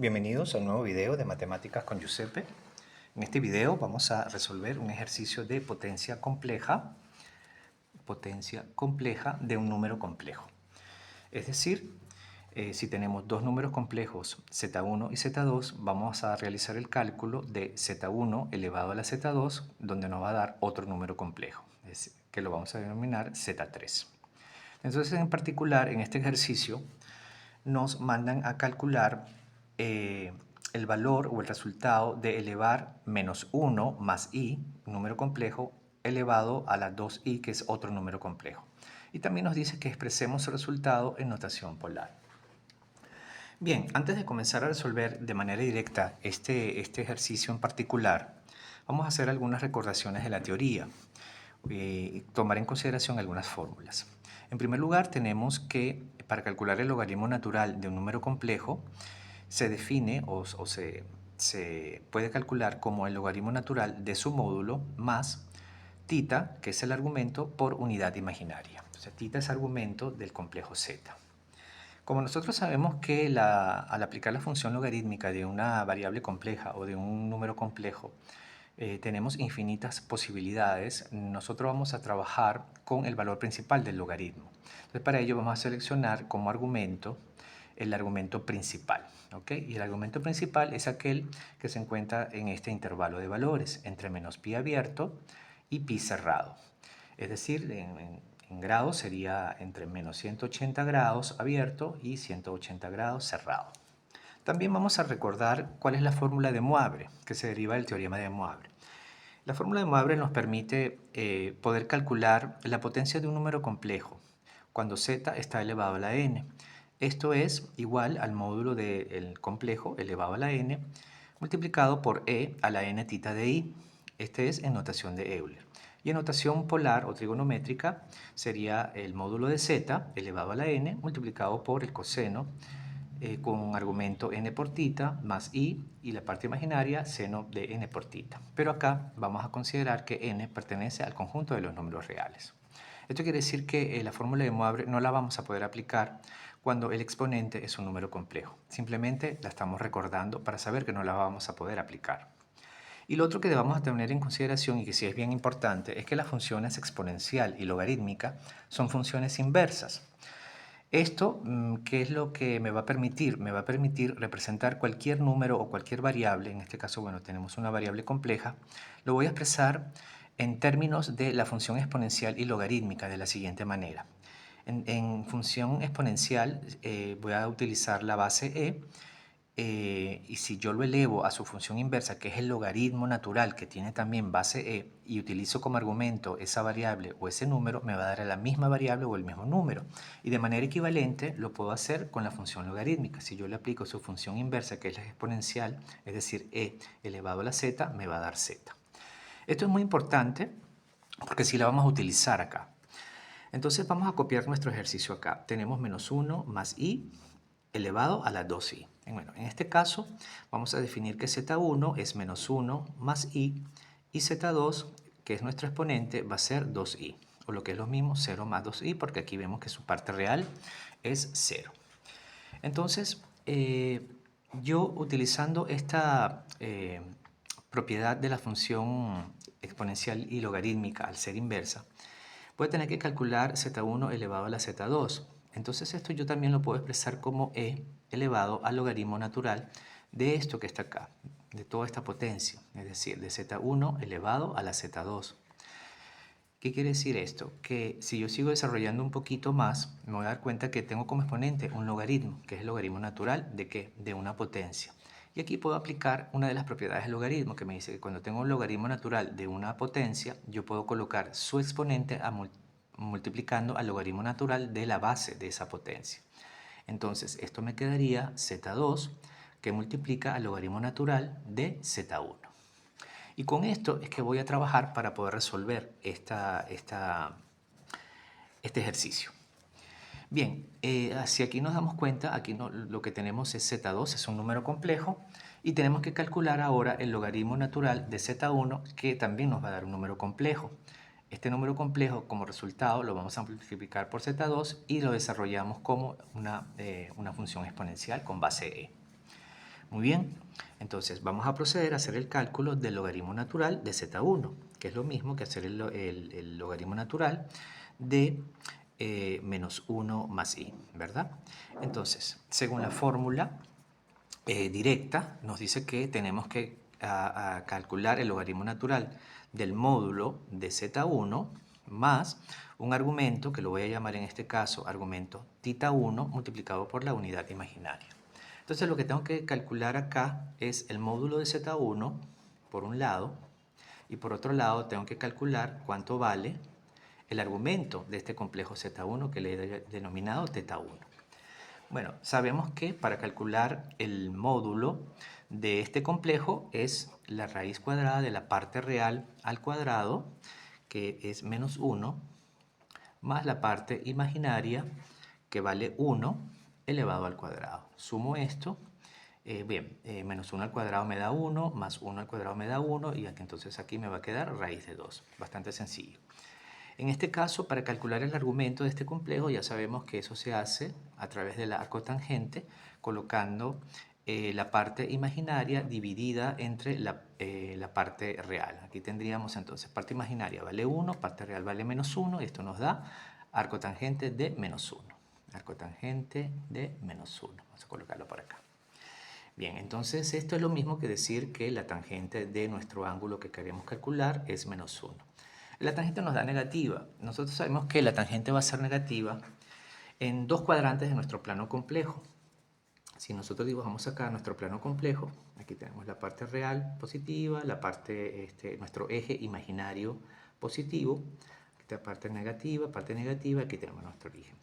Bienvenidos a un nuevo video de Matemáticas con Giuseppe. En este video vamos a resolver un ejercicio de potencia compleja de un número complejo. Es decir, si tenemos dos números complejos z1 y z2, vamos a realizar el cálculo de z1 elevado a la z2, donde nos va a dar otro número complejo, que lo vamos a denominar z3. Entonces, en particular, en este ejercicio, nos mandan a calcular el valor o el resultado de elevar menos 1 más i, un número complejo, elevado a la 2i, que es otro número complejo. Y también nos dice que expresemos el resultado en notación polar. Bien, antes de comenzar a resolver de manera directa este ejercicio en particular, vamos a hacer algunas recordaciones de la teoría y tomar en consideración algunas fórmulas. En primer lugar, tenemos que para calcular el logaritmo natural de un número complejo, se define o se puede calcular como el logaritmo natural de su módulo más θ, que es el argumento, por unidad imaginaria. O sea, θ es argumento del complejo z. Como nosotros sabemos que al aplicar la función logarítmica de una variable compleja o de un número complejo, tenemos infinitas posibilidades, nosotros vamos a trabajar con el valor principal del logaritmo. Entonces, para ello vamos a seleccionar como argumento el argumento principal, ¿ok? Y el argumento principal es aquel que se encuentra en este intervalo de valores, entre menos pi abierto y pi cerrado. Es decir, en grados sería entre menos 180 grados abierto y 180 grados cerrado. También vamos a recordar cuál es la fórmula de Moivre, que se deriva del teorema de Moivre. La fórmula de Moivre nos permite poder calcular la potencia de un número complejo cuando z está elevado a la n. Esto es igual al módulo del complejo elevado a la n multiplicado por e a la n θ de i. Este es en notación de Euler. Y en notación polar o trigonométrica sería el módulo de z elevado a la n multiplicado por el coseno con un argumento n por θ más i y la parte imaginaria seno de n por θ. Pero acá vamos a considerar que n pertenece al conjunto de los números reales. Esto quiere decir que la fórmula de Moivre no la vamos a poder aplicar cuando el exponente es un número complejo. Simplemente la estamos recordando para saber que no la vamos a poder aplicar. Y lo otro que debemos tener en consideración, y que sí es bien importante, es que las funciones exponencial y logarítmica son funciones inversas. Esto, ¿qué es lo que me va a permitir? Me va a permitir representar cualquier número o cualquier variable, en este caso, bueno, tenemos una variable compleja, lo voy a expresar en términos de la función exponencial y logarítmica de la siguiente manera. En función exponencial voy a utilizar la base e, y si yo lo elevo a su función inversa, que es el logaritmo natural que tiene también base e, y utilizo como argumento esa variable o ese número, me va a dar la misma variable o el mismo número. Y de manera equivalente lo puedo hacer con la función logarítmica. Si yo le aplico su función inversa, que es la exponencial, es decir, e elevado a la z, me va a dar z. Esto es muy importante porque sí la vamos a utilizar acá. Entonces vamos a copiar nuestro ejercicio acá. Tenemos menos 1 más i elevado a la 2i. Bueno, en este caso vamos a definir que z1 es menos 1 más i y z2, que es nuestro exponente, va a ser 2i, o lo que es lo mismo, 0 más 2i, porque aquí vemos que su parte real es 0. Entonces, yo utilizando esta propiedad de la función exponencial y logarítmica al ser inversa, voy a tener que calcular z1 elevado a la z2. Entonces esto yo también lo puedo expresar como e elevado al logaritmo natural de esto que está acá, de toda esta potencia, es decir, de z1 elevado a la z2. ¿Qué quiere decir esto? Que si yo sigo desarrollando un poquito más, me voy a dar cuenta que tengo como exponente un logaritmo, que es el logaritmo natural ¿de qué? De una potencia. Y aquí puedo aplicar una de las propiedades del logaritmo, que me dice que cuando tengo un logaritmo natural de una potencia, yo puedo colocar su exponente multiplicando al logaritmo natural de la base de esa potencia. Entonces, esto me quedaría z2, que multiplica al logaritmo natural de z1. Y con esto es que voy a trabajar para poder resolver este ejercicio. Bien, si aquí nos damos cuenta, aquí lo que tenemos es z2, es un número complejo, y tenemos que calcular ahora el logaritmo natural de z1, que también nos va a dar un número complejo. Este número complejo, como resultado, lo vamos a multiplicar por z2 y lo desarrollamos como una función exponencial con base e. Muy bien, entonces vamos a proceder a hacer el cálculo del logaritmo natural de z1, que es lo mismo que hacer el logaritmo natural de menos 1 más i, ¿verdad? Entonces, según la fórmula directa, nos dice que tenemos que a calcular el logaritmo natural del módulo de z1 más un argumento, que lo voy a llamar en este caso argumento θ1 multiplicado por la unidad imaginaria. Entonces lo que tengo que calcular acá es el módulo de z1 por un lado, y por otro lado tengo que calcular cuánto vale el argumento de este complejo z1 que le he denominado θ1. Bueno, sabemos que para calcular el módulo de este complejo es la raíz cuadrada de la parte real al cuadrado, que es menos 1, más la parte imaginaria, que vale 1 elevado al cuadrado. Sumo esto, menos 1 al cuadrado me da 1, más 1 al cuadrado me da 1, y aquí, entonces aquí me va a quedar raíz de 2. Bastante sencillo. En este caso, para calcular el argumento de este complejo, ya sabemos que eso se hace a través del arco tangente, colocando la parte imaginaria dividida entre la parte real. Aquí tendríamos entonces parte imaginaria vale 1, parte real vale menos 1, y esto nos da arco tangente de menos 1. Arco tangente de menos 1. Vamos a colocarlo por acá. Bien, entonces esto es lo mismo que decir que la tangente de nuestro ángulo que queremos calcular es menos 1. La tangente nos da negativa. Nosotros sabemos que la tangente va a ser negativa en dos cuadrantes de nuestro plano complejo. Si nosotros dibujamos acá nuestro plano complejo, aquí tenemos la parte real positiva, la parte, nuestro eje imaginario positivo, aquí está parte negativa, aquí tenemos nuestro origen.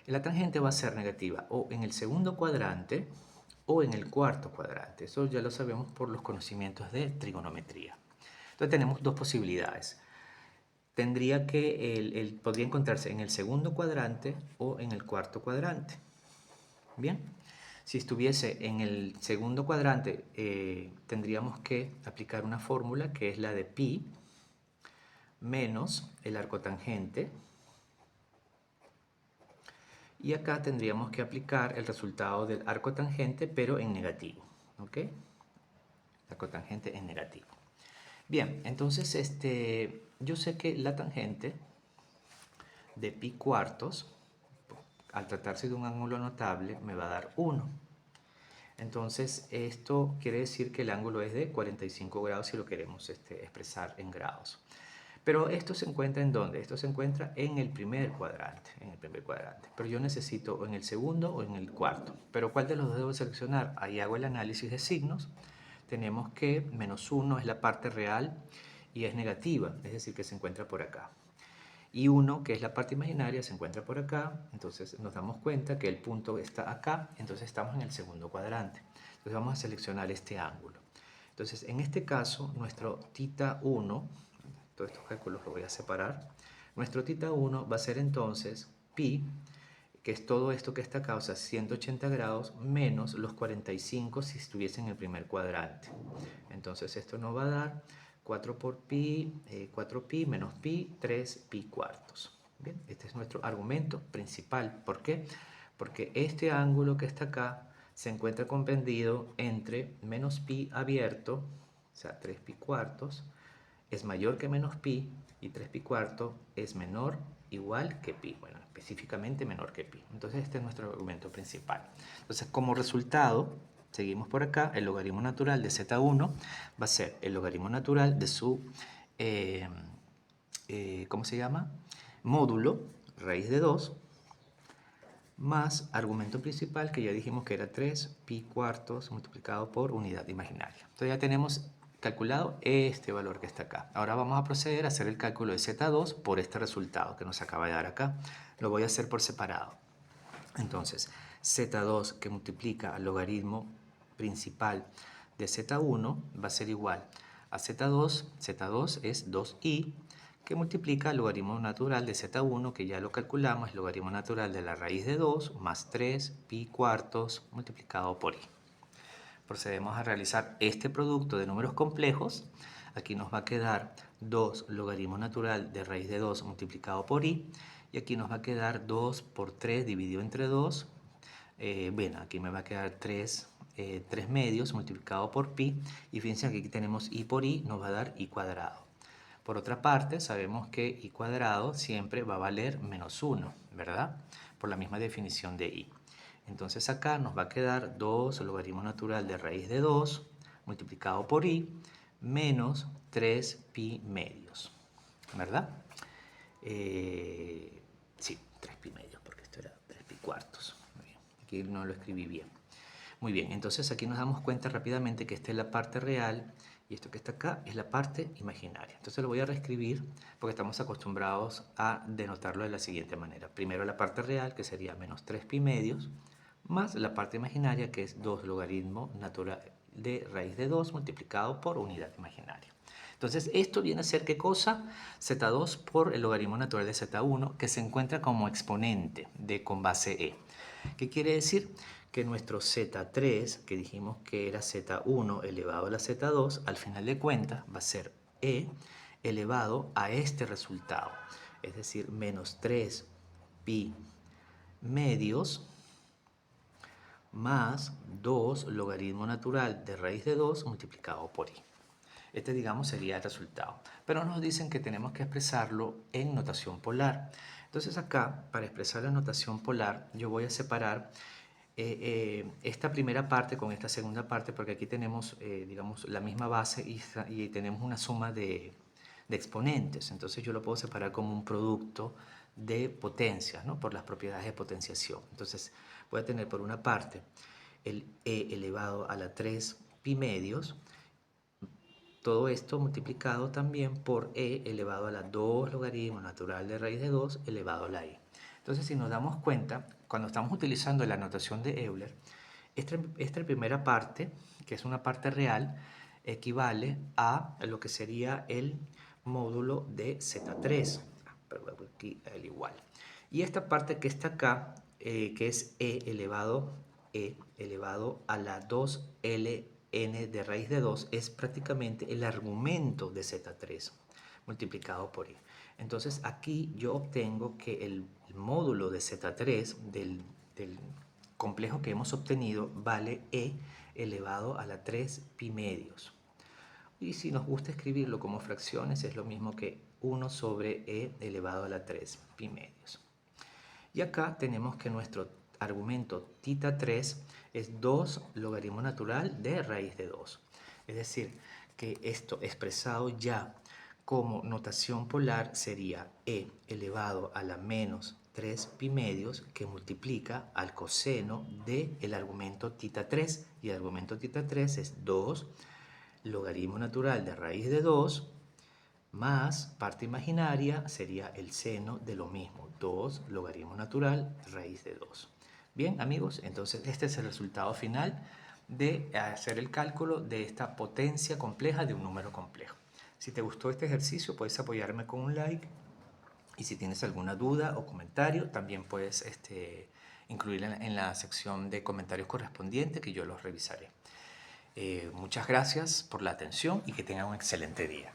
La tangente va a ser negativa o en el segundo cuadrante o en el cuarto cuadrante. Eso ya lo sabemos por los conocimientos de trigonometría. Entonces tenemos dos posibilidades. Podría encontrarse en el segundo cuadrante o en el cuarto cuadrante. Bien, si estuviese en el segundo cuadrante, tendríamos que aplicar una fórmula que es la de pi menos el arco tangente. Y acá tendríamos que aplicar el resultado del arco tangente, pero en negativo. ¿Ok? Arco tangente en negativo. Bien, entonces yo sé que la tangente de pi cuartos, al tratarse de un ángulo notable, me va a dar 1. Entonces esto quiere decir que el ángulo es de 45 grados si lo queremos expresar en grados. Pero esto se encuentra ¿en dónde? Esto se encuentra en el primer cuadrante, Pero yo necesito en el segundo o en el cuarto. Pero ¿cuál de los dos debo seleccionar? Ahí hago el análisis de signos. Tenemos que menos 1 es la parte real y es negativa, es decir, que se encuentra por acá. Y 1, que es la parte imaginaria, se encuentra por acá. Entonces nos damos cuenta que el punto está acá, entonces estamos en el segundo cuadrante. Entonces vamos a seleccionar este ángulo. Entonces en este caso, nuestro θ1, todos estos cálculos los voy a separar, nuestro θ1 va a ser entonces pi, que es todo esto que está acá, o sea, 180 grados, menos los 45 si estuviese en el primer cuadrante. Entonces esto nos va a dar 4 por pi, 4pi menos pi, 3 pi cuartos. Bien, este es nuestro argumento principal. ¿Por qué? Porque este ángulo que está acá se encuentra comprendido entre menos pi abierto, o sea, 3 pi cuartos, es mayor que menos pi, y 3 pi cuarto es menor igual que pi, bueno, específicamente menor que pi. Entonces este es nuestro argumento principal. Entonces como resultado, seguimos por acá, el logaritmo natural de z1 va a ser el logaritmo natural de su, ¿cómo se llama? Módulo, raíz de 2, más argumento principal que ya dijimos que era 3 pi cuartos multiplicado por unidad imaginaria. Entonces ya tenemos calculado este valor que está acá. Ahora vamos a proceder a hacer el cálculo de z2 por este resultado que nos acaba de dar acá. Lo voy a hacer por separado. Entonces, z2 que multiplica al logaritmo principal de z1 va a ser igual a z2. Z2 es 2i, que multiplica el logaritmo natural de z1, que ya lo calculamos, el logaritmo natural de la raíz de 2 más 3 pi cuartos multiplicado por i. Procedemos a realizar este producto de números complejos. Aquí nos va a quedar 2 logaritmo natural de raíz de 2 multiplicado por i. Y aquí nos va a quedar 2 por 3 dividido entre 2. Bueno, aquí me va a quedar 3 3 medios multiplicado por pi, y fíjense que aquí tenemos i por i, nos va a dar i cuadrado. Por otra parte, sabemos que i cuadrado siempre va a valer menos 1, ¿verdad? Por la misma definición de i. Entonces acá nos va a quedar 2 logaritmo natural de raíz de 2 multiplicado por i menos 3 pi medios, ¿verdad? Sí, 3 pi medios, porque esto era 3 pi cuartos. Muy bien. Aquí no lo escribí bien. Muy bien, entonces aquí nos damos cuenta rápidamente que esta es la parte real y esto que está acá es la parte imaginaria. Entonces lo voy a reescribir porque estamos acostumbrados a denotarlo de la siguiente manera. Primero la parte real, que sería menos 3 pi medios, más la parte imaginaria, que es 2 logaritmo natural de raíz de 2 multiplicado por unidad imaginaria. Entonces, esto viene a ser, ¿qué cosa? Z2 por el logaritmo natural de Z1, que se encuentra como exponente de con base E. ¿Qué quiere decir? Que nuestro Z3, que dijimos que era Z1 elevado a la Z2, al final de cuentas va a ser E elevado a este resultado. Es decir, menos 3 pi medios más 2 logaritmo natural de raíz de 2 multiplicado por i. Este, digamos, sería el resultado. Pero nos dicen que tenemos que expresarlo en notación polar. Entonces acá, para expresar la notación polar, yo voy a separar esta primera parte con esta segunda parte, porque aquí tenemos, digamos, la misma base y tenemos una suma de exponentes. Entonces yo lo puedo separar como un producto de potencias, ¿no? Por las propiedades de potenciación. Entonces voy a tener por una parte el e elevado a la 3 pi medios, todo esto multiplicado también por e elevado a la 2 logaritmo natural de raíz de 2 elevado a la i. Entonces, si nos damos cuenta, cuando estamos utilizando la notación de Euler, esta primera parte, que es una parte real, equivale a lo que sería el módulo de Z3. Pero aquí el igual. Y esta parte que está acá, que es e elevado a la 2L n de raíz de 2 es prácticamente el argumento de Z3 multiplicado por i. Entonces aquí yo obtengo que el módulo de Z3 del complejo que hemos obtenido vale e elevado a la 3 pi medios. Y si nos gusta escribirlo como fracciones es lo mismo que 1 sobre e elevado a la 3 pi medios. Y acá tenemos que nuestro argumento tita 3 es 2 logaritmo natural de raíz de 2. Es decir, que esto expresado ya como notación polar sería e elevado a la menos 3 pi medios que multiplica al coseno del argumento tita 3. Y el argumento tita 3 es 2 logaritmo natural de raíz de 2 más parte imaginaria sería el seno de lo mismo, 2 logaritmo natural raíz de 2. Bien, amigos, entonces este es el resultado final de hacer el cálculo de esta potencia compleja de un número complejo. Si te gustó este ejercicio, puedes apoyarme con un like, y si tienes alguna duda o comentario, también puedes incluirla en la sección de comentarios correspondiente, que yo los revisaré. Muchas gracias por la atención y que tengan un excelente día.